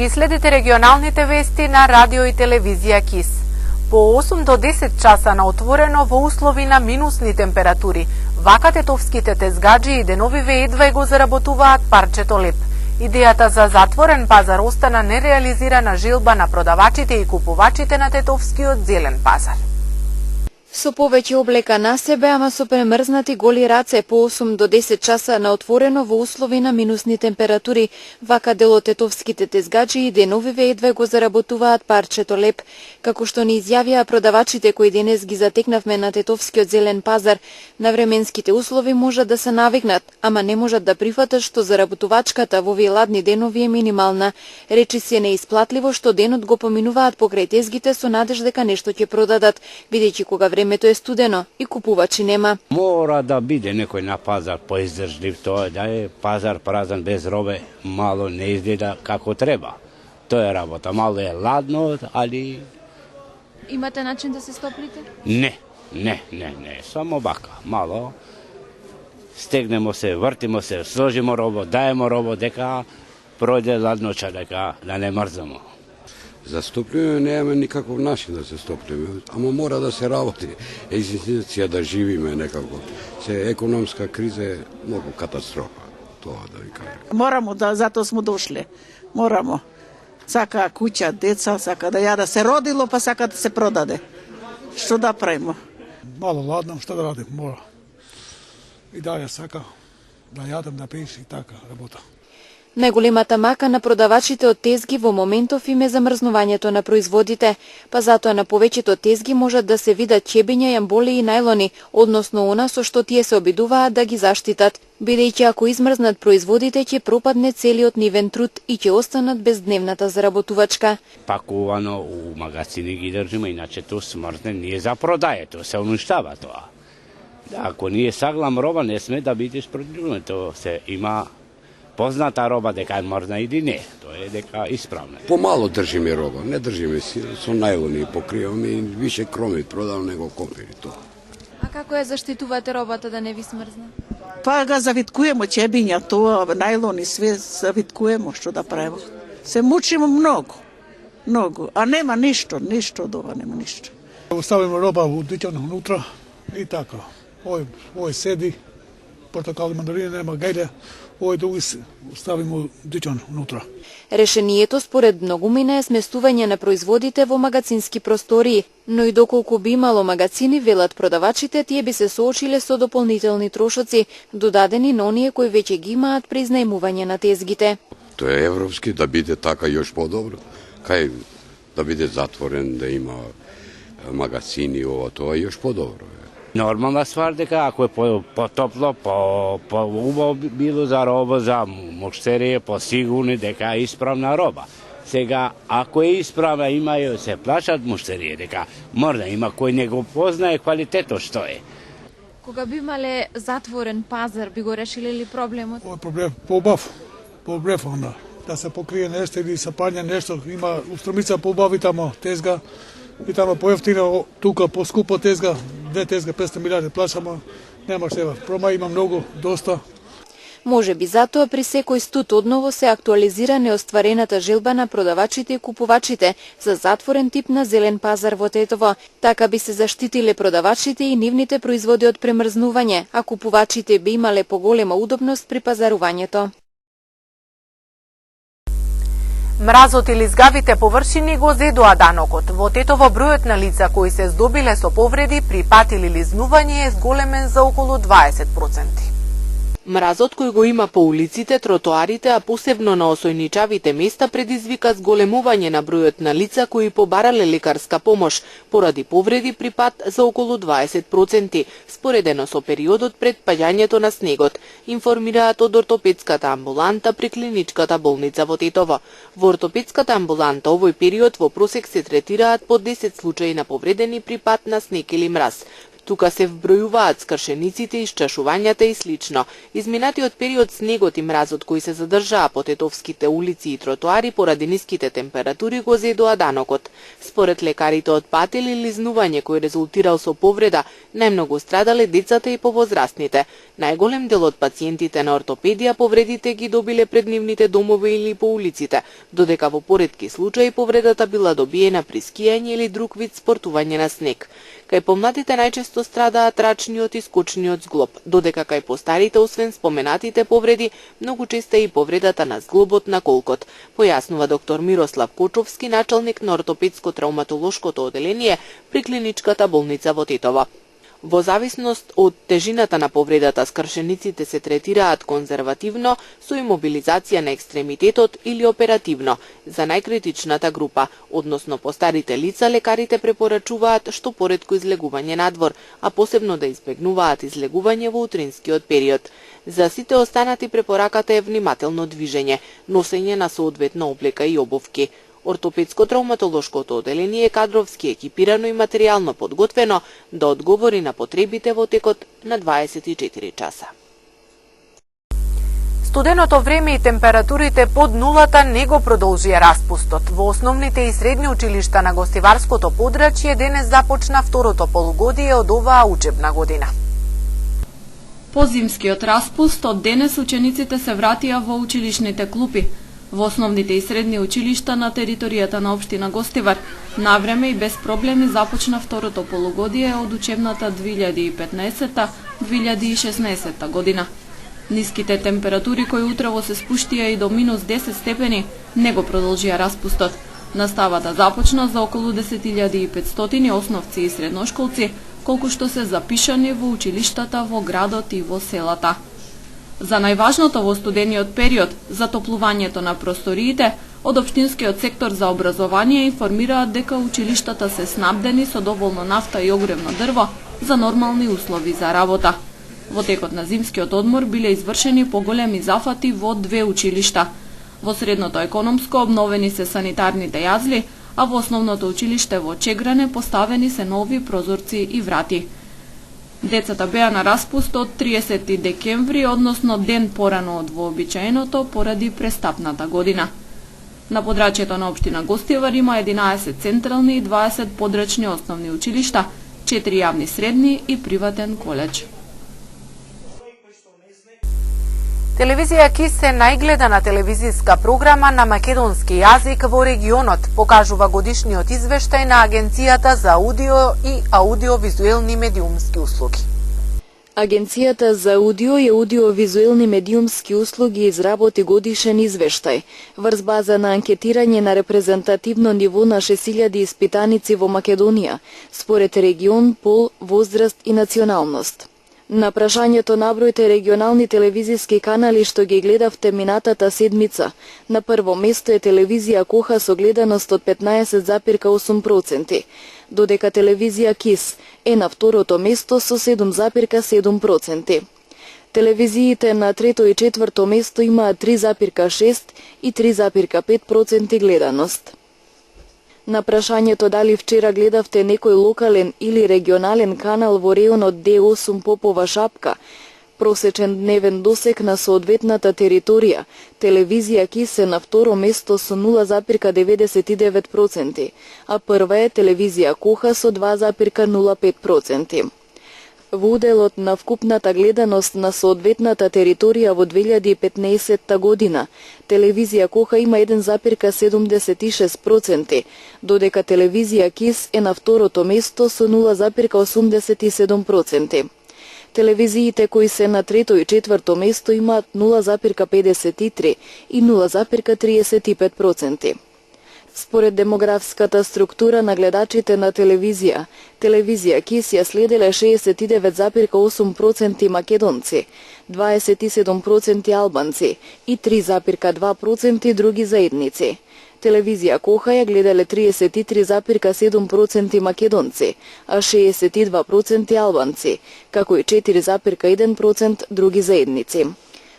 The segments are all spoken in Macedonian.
Ги следите регионалните вести на радио и телевизија КИС. По 8 до 10 часа на отворено во услови на минусни температури, вака тетовските тезгаджи и деновиве едва го заработуваат парчето леп. Идејата за затворен пазар остана нереализирана желба на продавачите и купувачите на тетовскиот зелен пазар. Со повеќе облека на себе, ама со премрзнати голи раце по 8 до 10 часа на отворено во услови на минусни температури, вака дел од тетовските тезгаджи и деновиве едва го заработуваат парчето леп. Како што ни изјавија продавачите кои денес ги затекнавме на тетовскиот зелен пазар, на временските услови можат да се навикнат, ама не можат да прифатат што заработувачката во овие ладни денови е минимална. Речи се неисплатливо што денот го поминуваат покрај тезгите со надеж дека нешто ќе продадат, бидејќи кога времето е студено и купувачи нема. Мора да биде некој на пазар поиздржлив, тоа да е пазар празан без робе, мало не изгледа како треба. Тоа е работа, мало е ладно, али... Имате начин да се стоплите? Не, само бака, мало. Стегнемо се, вртимо се, сложимо робо, даемо робо, дека пројде ладноча, дека да не мрзamo. За стопливе немаме никаков начин да се стопливе, ама мора да се работи. Екзистенција да живиме некако. Се економска криза е многу катастрофа, тоа да ви кажам. Морамо да, затоа смо дошли. Морамо. Сака куќа, деца, сака да јаде. Се родило, па сака да се продаде. Што да правимо? Мало ладно, што да радим, мора. И да ја сака да јадам, да пиеш и така работа. Најголемата мака на продавачите од тезги во моментов им е замрзнувањето на производите, па затоа на повеќето тезги можат да се видат чебиња, јамболи и најлони, односно она со што тие се обидуваат да ги заштитат, бидејќи ако измрзнат производите ќе пропадне целиот нивен труд и ќе останат без дневната заработувачка. Пакувано у магазини ги држиме, иначе тоа смрзне ние за продаје, тоа се уништава тоа. Ако ние саглам роба, не сме да бидеш продажуваме, тоа се има позната роба дека е мрзна или не, тоа е дека исправна. Помало држиме роба, не држиме си, со најлони покриваме и више кромит продавам него кофери тоа. А како ја заштитувате робата да не ви смрзне? Па ga завиткujemo чебиња, тоа, најлони, све завиткujemo, што да правимо. Се мучимо многу, а нема ништо од ова нема ништо. Оставимо роба у дичан внутра и така. Ој седи, портокали, мандарини, нема гајде, овој други ставимо дичан внутра. Решението според многумина е сместување на производите во магазински простории, но и доколку би имало магазини, велат продавачите, тие би се соочиле со дополнителни трошоци, додадени на оние кои веќе ги имаат при изнајмување на тезгите. Тоа е европски, да биде така још подобро. Кај да биде затворен, да има магазини, ова тоа е још подобро. Нормална ствар дека ако е потопло, по-убаво било за роба, за муштерија, посигурни дека е исправна роба. Сега, ако е исправна, имају се плашат муштерија, дека морда има кој не го познае квалитетот што е. Кога би имале затворен пазар, би го решиле ли проблемот? Овој проблем поубав онда. Да се покрие нешто или се паѓа нешто, има устромица поубави тамо тезга, и тамо поевтина, тука поскупа тезга, 2 тезга 500 милиарди плашама, нема сега. Прома има многу, доста. Може би затоа при секој студ одново се актуализира неостварената желба на продавачите и купувачите за затворен тип на зелен пазар во Тетово. Така би се заштитиле продавачите и нивните производи од премрзнување, а купувачите би имале поголема удобност при пазарувањето. Мразот или згавите површини го зедоа данокот. Во Тетово бројот на лица кои се здобиле со повреди при пат или лизнување е зголемен за околу 20%. Мразот кој го има по улиците, тротоарите, а посебно на осојничавите места предизвика зголемување на бројот на лица кои побарале лекарска помош поради повреди при пат за околу 20%, споредено со периодот пред паѓањето на снегот, информираат од ортопедската амбуланта при клиничката болница во Тетово. Во ортопедската амбуланта овој период во просек се третираат по 10 случаи на повредени при пат на снег или мраз. Тука се вбројуваат скршениците, исчашувањата и слично. Изминатиот период снегот и мразот кои се задржаа по тетовските улици и тротоари поради ниските температури го зедоа данокот. Според лекарите од пател или лизнување кој резултирал со повреда, најмногу страдале децата и повозрастните. Најголем дел од пациентите на ортопедија повредите ги добиле пред нивните домови или по улиците, додека во поретки случаи повредата била добиена при скијање или друг вид спортување на снег. Кај помладите најчесто страдаат рачниот и скочниот зглоб, додека кај постарите, освен споменатите повреди, многу честа и повредата на зглобот на колкот, појаснува доктор Мирослав Кочовски, началник на ортопедско-травматолошкото оделение при клиничката болница во Тетово. Во зависност од тежината на повредата, скршениците се третираат конзервативно со имобилизација на екстремитетот или оперативно за најкритичната група, односно постарите лица лекарите препорачуваат што поретко излегување надвор, а посебно да избегнуваат излегување во утринскиот период. За сите останати препораката е внимателно движење, носење на соодветна облека и обувки. Ортопедско-травматолошкото оделение е кадровски екипирано и материјално подготвено да одговори на потребите во текот на 24 часа. Студеното време и температурите под нулата не го продолжија распустот. Во основните и средни училишта на гостиварското подрачје денес започна второто полугодие од оваа учебна година. По зимскиот распуст од денес учениците се вратија во училишните клупи. Во основните и средни училишта на територијата на општина Гостивар навреме и без проблеми започна второто полугодие од учебната 2015-2016 година. Ниските температури кои утрово се спуштија и до минус 10 степени не го продолжија распустот. Наставата започна за околу 10.500 основци и средношколци, колку што се запишани во училиштата во градот и во селата. За најважното во студениот период, затоплувањето на просториите, од општинскиот сектор за образование информираат дека училиштата се снабдени со доволно нафта и огревно дрво за нормални услови за работа. Во текот на зимскиот одмор биле извршени поголеми зафати во 2 училишта. Во средното економско обновени се санитарните јазли, а во основното училиште во Чегране поставени се нови прозорци и врати. Децата беа на распуст од 30 декември, односно ден порано од вообичаеното поради престапната година. На подрачјето на општина Гостивар има 11 централни и 20 подрачни основни училишта, 4 јавни средни и приватен колеџ. Телевизија КИС е најгледана телевизиска програма на македонски јазик во регионот, покажува годишниот извештај на Агенцијата за аудио и аудиовизуелни медиумски услуги. Агенцијата за аудио и аудиовизуелни медиумски услуги изработи годишен извештај врз база на анкетирање на репрезентативно ниво на 6000 испитаници во Македонија, според регион, пол, возраст и националност. На прашањето набројте регионални телевизиски канали што ги гледавте минатата седмица, на прво место е телевизија Коха со гледаност од 15,8%, додека телевизија КИС е на второто место со 7,7%. Телевизиите на трето и четврто место имаат 3,6 и 3,5% гледаност. На прашањето дали вчера гледавте некој локален или регионален канал во реонот Д8 Попова Шапка, просечен дневен досек на соодветната територија, телевизија КИС е на второ место со 0,99%, а прва е телевизија Коха со 2,05%. Во уделот на вкупната гледаност на соодветната територија во 2015 година, телевизија Коха има 1,76%, додека телевизија КИС е на второто место со 0,87%. Телевизиите кои се на трето и четврто место имаат 0,53 и 0,35%. Според демографската структура на гледачите на телевизија КИС ја следеле 69,8% македонци, 27% албанци и 3,2% други заедници. Телевизија Коха ја гледале 33,7% македонци, а 62% албанци, како и 4,1% други заедници.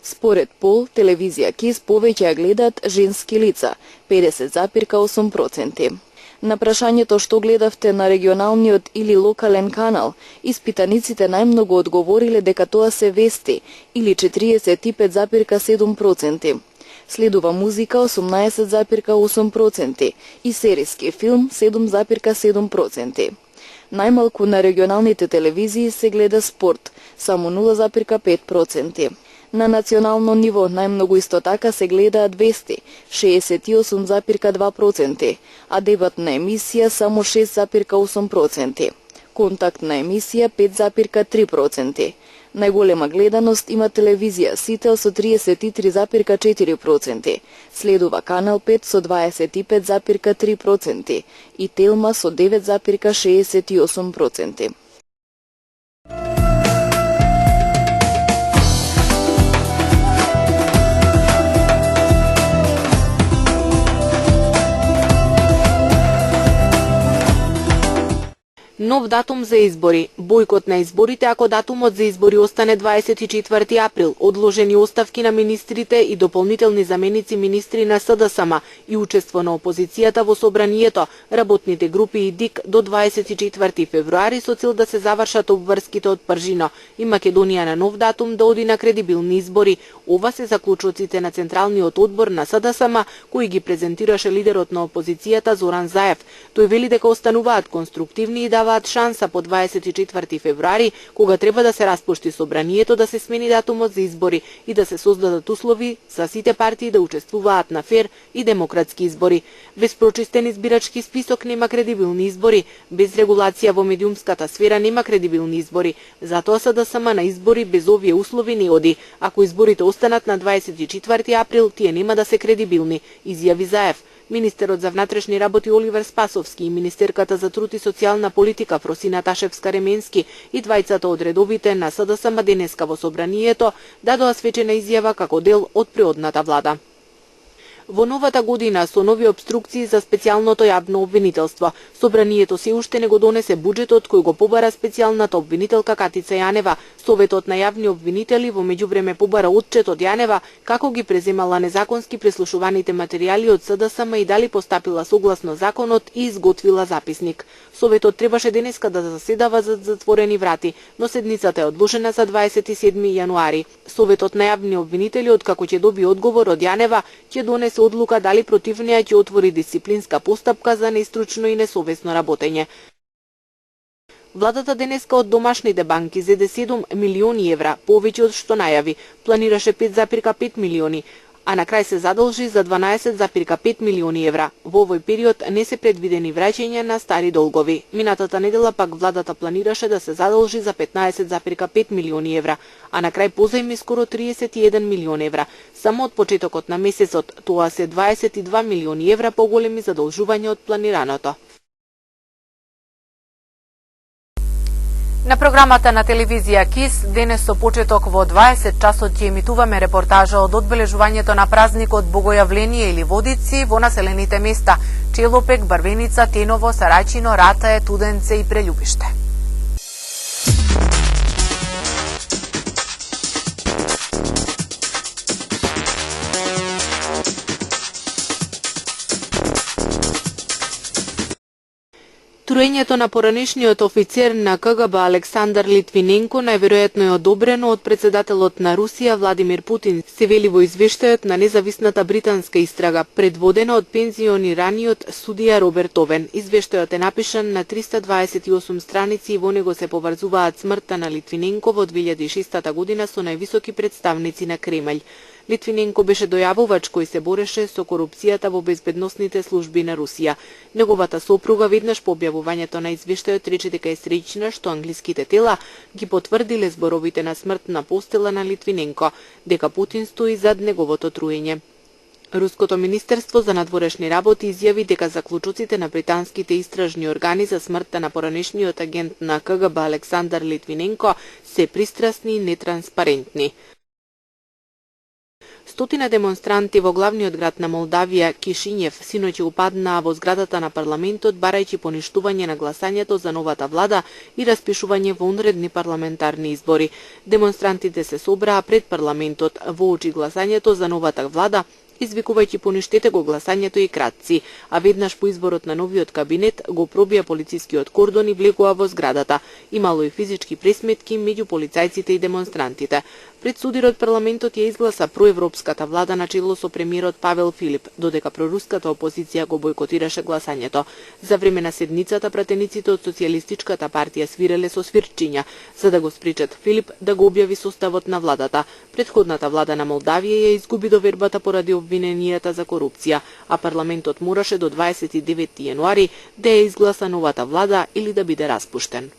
Според пол, телевизија КИС повеќе ја гледаат женски лица, 50,8%. На прашањето што гледавте на регионалниот или локален канал, испитаниците најмногу одговориле дека тоа се вести, или 45,7%. Следува музика 18,8% и сериски филм 7,7%. Најмалку на регионалните телевизии се гледа спорт, само 0,5%. На национално ниво најмногу исто така се гледаат вести, 68,2%, а дебатна емисија само 6,8%. Контактна емисија 5,3%. Најголема гледаност има телевизија Сител со 33,4%, следува Канал 5 со 25,3% и Телма со 9,68%. Нов датум за избори. Бојкот на изборите ако датумот за избори остане 24 април. Одложени оставки на министрите и дополнителни заменици министри на СДСМ и учество на опозицијата во собранието, работните групи и ДИК до 24 февруари со цел да се завршат обврските од пржино и Македонија на нов датум да оди на кредибилни избори. Ова се заклучоците на Централниот одбор на СДСМ кои ги презентираше лидерот на опозицијата Зоран Заев. Тој вели дека остануваат конструктивни и даваат шанса по 24 февруари, кога треба да се распушти собранието, да се смени датумот за избори и да се создадат услови за сите партии да учествуваат на фер и демократски избори. Без прочистен избирачки список нема кредибилни избори, без регулација во медиумската сфера нема кредибилни избори. Затоа СДСМ на избори без овие услови не оди. Ако изборите останат на 24 април, тие нема да се кредибилни, изјави Заев. Министерот за внатрешни работи Оливер Спасовски и министерката за труд и социјална политика Фросина Ташевска-Ременски и двајцата од редовите на СДСМ денеска во собранието дадоа свечена изјава како дел од преодната влада. Во новата година со нови обструкции за специјалното јавно обвинителство, собранието се уште не го донесе буџетот кој го побара специјалната обвинителка Катица Јанева. Советот на јавни обвинители во меѓувреме побара отчет од Јанева како ги преземала незаконски преслушуваните материјали од СДСМ и дали постапила согласно законот и изготвила записник. Советот требаше денеска да заседава за затворени врати, но седницата е одложена за 27 јануари. Советот на јавни обвинители откако ќе доби одговор од Јанева, ќе донесе одлука дали против неја ќе отвори дисциплинска постапка за нестручно и несовесно работење. Владата денеска од домашните банки зеде 7 милиони евра, повеќе од што најави. Планираше 5,5 милиони, а на крај се задолжи за 12,5 милиони евра. Во овој период не се предвидени враќања на стари долгови. Минатата недела пак владата планираше да се задолжи за 15,5 милиони евра, а на крај позајми скоро 31 милион евра. Само од почетокот на месецот тоа се 22 милиони евра поголеми задолжувања од планираното. На програмата на телевизија КИС денес со почеток во 20 часот ќе емитуваме репортажа од одбележувањето на празникот Богојавление или Водици во населените места Челопек, Барвеница, Теново, Сарајчино, Ратае, Туденце и Прељубиште. Труењето на поранешниот офицер на КГБ Александар Литвиненко најверојатно е одобрено од председателот на Русија Владимир Путин, се вели во извештајот на независната британска истрага, предводена од пензионираниот судија Роберт Овен. Извештајот е напишан на 328 страници и во него се поврзуваат смртта на Литвиненко во 2006 година со највисоки представници на Кремљ. Литвиненко беше дојавувач кој се бореше со корупцијата во безбедносните служби на Русија. Неговата сопруга веднаш по објавувањето на извештајот рече дека е среќна што англиските тела ги потврдиле зборовите на смрт на постела на Литвиненко, дека Путин стои зад неговото труење. Руското министерство за надворешни работи изјави дека заклучоците на британските истражни органи за смртта на поранешниот агент на КГБ Александар Литвиненко се пристрасни и нетранспарентни. Стотина демонстранти во главниот град на Молдавија, Кишињев, синоќ упаднаа во зградата на парламентот барајќи поништување на гласањето за новата влада и распишување во онредни парламентарни избори. Демонстрантите се собраа пред парламентот воочи гласањето за новата влада извикувајќи поништете го гласањето и кратци, а веднаш по изборот на новиот кабинет го пробија полицискиот кордон и влегува во зградата. Имало и физички пресметки меѓу полицајците и демонстрантите. Пред судирот парламентот ја изгласа проевропската влада на чело со премиерот Павел Филип, додека проруската опозиција го бойкотираше гласањето. За време на седницата пратениците од Социјалистичката партија свиреле со свирчиња, за да го спречат Филип да го објави составот на владата. Претходната влада на Молдавија ја изгуби довербата поради обвиненијата за корупција, а парламентот мораше до 29 јануари да ја изгласа новата влада или да биде распуштен.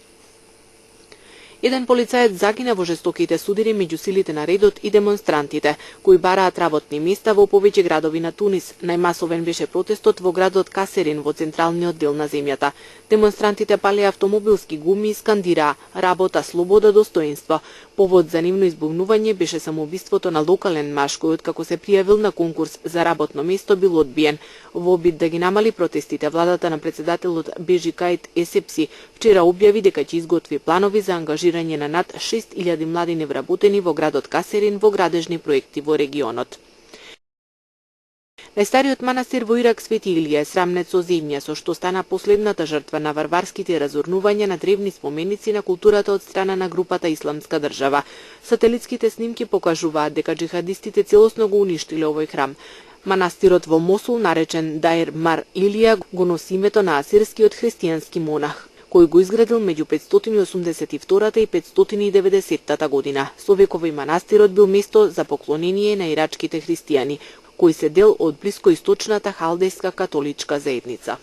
Еден полицаец загина во жестоките судири меѓу силите на редот и демонстрантите, кои бараат работни места во повеќе градови на Тунис. Најмасовен беше протестот во градот Касерин во централниот дел на земјата. Демонстрантите палеа автомобилски гуми и скандираа "Работа, слобода, достоинство". Повод за нивно избунување беше самоубиството на локален маж кој откако се пријавил на конкурс за работно место бил одбиен. Во обид да ги намали протестите, владата на председателот Бежи Каид Есепси вчера објави дека ќе изготви планови за ангажирање на над 6000 млади невработени во градот Касерин во градежни проекти во регионот. Најстариот манастир во Ирак Свети Илија е срамнет со земја, со што стана последната жртва на варварските разорнувања на древни споменици на културата од страна на групата Исламска држава. Сателитските снимки покажуваат дека джихадистите целосно го уништиле овој храм. Манастирот во Мосул, наречен Даир Мар Илија, го носи името на асирскиот христијански монах, кој го изградил меѓу 582 и 590 година. Со векови манастирот бил место за поклонение на ирачките христијани, кои се дел од блискоисточната халдејска католичка заедница.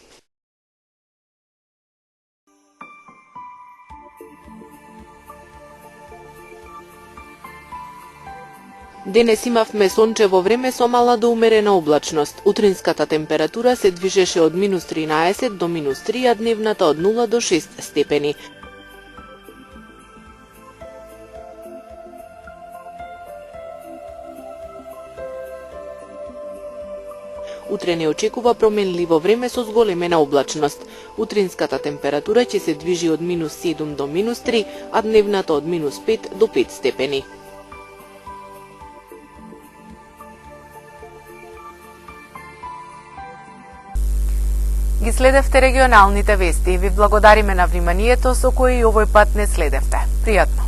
Денес имавме сончево време со мала до умерена облачност. Утринската температура се движеше од -13 до -3, а дневната од 0 до 6 степени. Утре не очекува променливо време со зголемена облачност. Утринската температура ќе се движи од -7 до -3, а дневната од -5 до 5 степени. Ги следевте регионалните вести и ви благодариме на вниманието со кои овој пат не следевте. Пријатно!